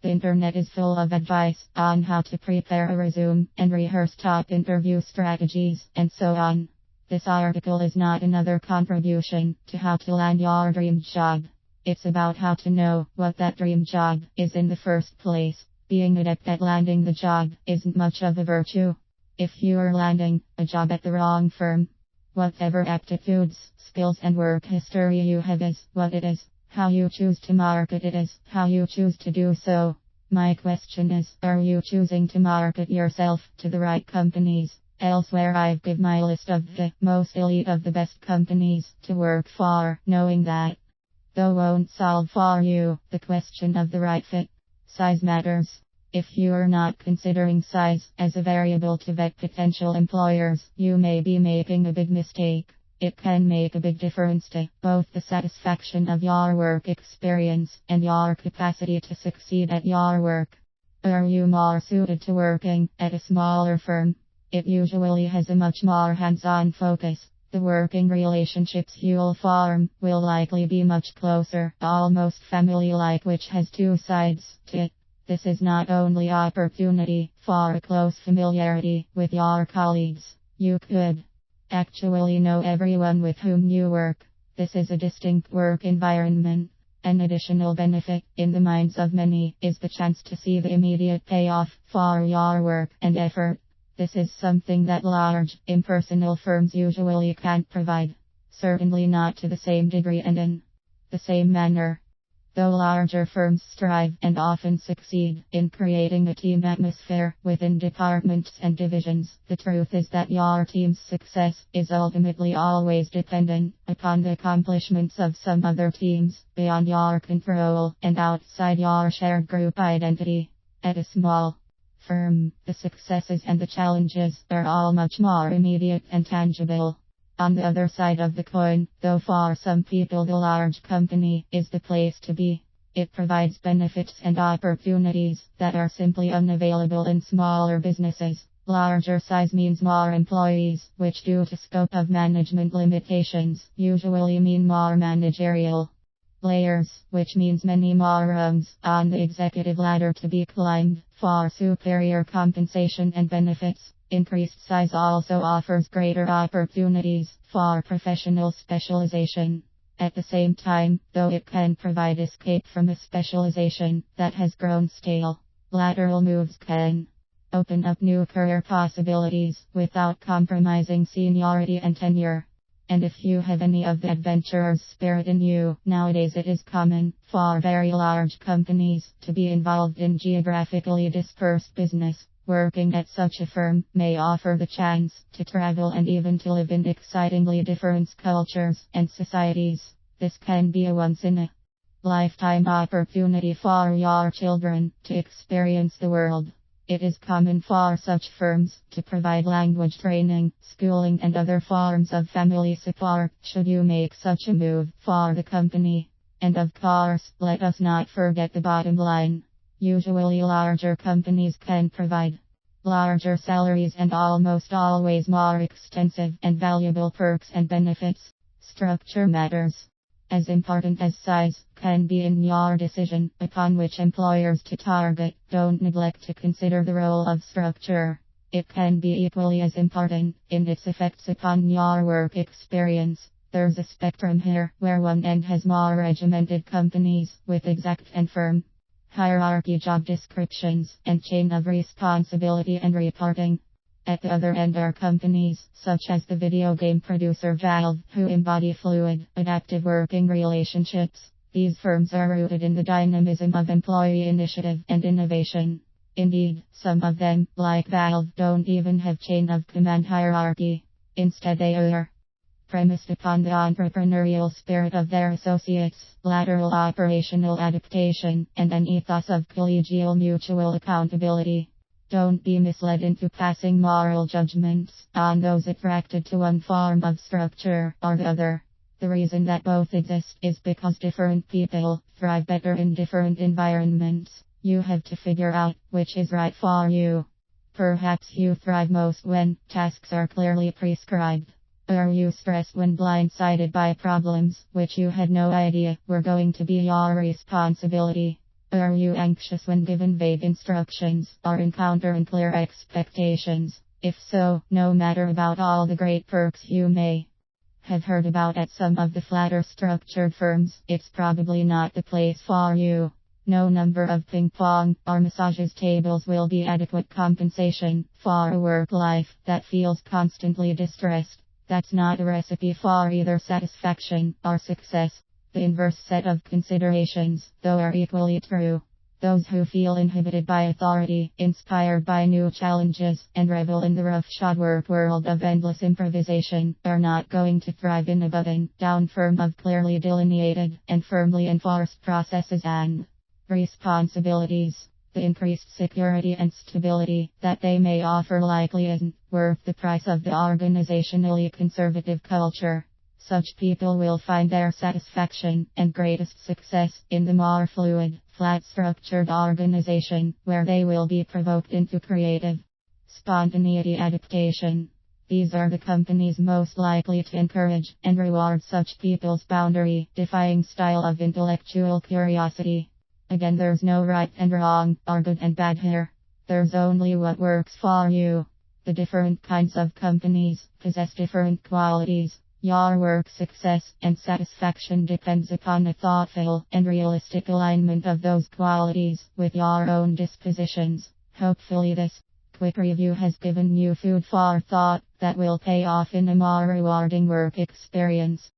internet is full of advice on how to prepare a resume and rehearse top interview strategies and so on. This article is not another contribution to how to land your dream job. It's about how to know what that dream job is in the first place. Being adept at landing the job isn't much of a virtue if you are landing a job at the wrong firm. Whatever aptitudes, skills and work history you have is what it is. How you choose to market it is how you choose to do so. My question is, are you choosing to market yourself to the right companies? Elsewhere I've given my list of the most elite of the best companies to work for, knowing that though won't solve for you the question of the right fit. Size matters. If you are not considering size as a variable to vet potential employers, you may be making a big mistake. It can make a big difference to both the satisfaction of your work experience and your capacity to succeed at your work. Are you more suited to working at a smaller firm? It usually has a much more hands-on focus. The working relationships you'll form will likely be much closer, almost family-like, which has two sides to it. This is not only opportunity for a close familiarity with your colleagues. You could actually know everyone with whom you work. This is a distinct work environment. An additional benefit, in the minds of many, is the chance to see the immediate payoff for your work and effort. This is something that large, impersonal firms usually can't provide. Certainly not to the same degree and in the same manner. Though larger firms strive and often succeed in creating a team atmosphere within departments and divisions, the truth is that your team's success is ultimately always dependent upon the accomplishments of some other teams beyond your control and outside your shared group identity. At a small firm, the successes and the challenges are all much more immediate and tangible. On the other side of the coin, though for some people the large company is the place to be, it provides benefits and opportunities that are simply unavailable in smaller businesses. Larger size means more employees, which due to scope of management limitations, usually mean more managerial layers, which means many more rungs on the executive ladder to be climbed for superior compensation and benefits. Increased size also offers greater opportunities for professional specialization. At the same time, though it can provide escape from a specialization that has grown stale, lateral moves can open up new career possibilities without compromising seniority and tenure. And if you have any of the adventurer's spirit in you, nowadays it is common for very large companies to be involved in geographically dispersed business. Working at such a firm may offer the chance to travel and even to live in excitingly different cultures and societies. This can be a once-in-a-lifetime opportunity for your children to experience the world. It is common for such firms to provide language training, schooling and other forms of family support should you make such a move for the company. And of course, let us not forget the bottom line. Usually larger companies can provide larger salaries and almost always more extensive and valuable perks and benefits. Structure matters. As important as size can be in your decision upon which employers to target, don't neglect to consider the role of structure. It can be equally as important in its effects upon your work experience. There's a spectrum here where one end has more regimented companies with exact and firm hierarchy, job descriptions, and chain of responsibility and reporting. At the other end are companies, such as the video game producer Valve, who embody fluid, adaptive working relationships. These firms are rooted in the dynamism of employee initiative and innovation. Indeed, some of them, like Valve, don't even have chain of command hierarchy. Instead they are premised upon the entrepreneurial spirit of their associates, lateral operational adaptation, and an ethos of collegial mutual accountability. Don't be misled into passing moral judgments on those attracted to one form of structure or the other. The reason that both exist is because different people thrive better in different environments. You have to figure out which is right for you. Perhaps you thrive most when tasks are clearly prescribed. Are you stressed when blindsided by problems which you had no idea were going to be your responsibility? Are you anxious when given vague instructions or encounter unclear expectations? If so, no matter about all the great perks you may have heard about at some of the flatter structured firms, it's probably not the place for you. No number of ping pong or massages tables will be adequate compensation for a work life that feels constantly distressed. That's not a recipe for either satisfaction or success. The inverse set of considerations, though, are equally true. Those who feel inhibited by authority, inspired by new challenges, and revel in the roughshod work world of endless improvisation, are not going to thrive in a button-down firm of clearly delineated and firmly enforced processes and responsibilities. The increased security and stability that they may offer likely isn't worth the price of the organizationally conservative culture. Such people will find their satisfaction and greatest success in the more fluid, flat-structured organization, where they will be provoked into creative spontaneity adaptation. These are the companies most likely to encourage and reward such people's boundary-defying style of intellectual curiosity. Again, there's no right and wrong, or good and bad here. There's only what works for you. The different kinds of companies possess different qualities. Your work success and satisfaction depends upon a thoughtful and realistic alignment of those qualities with your own dispositions. Hopefully this quick review has given you food for thought that will pay off in a more rewarding work experience.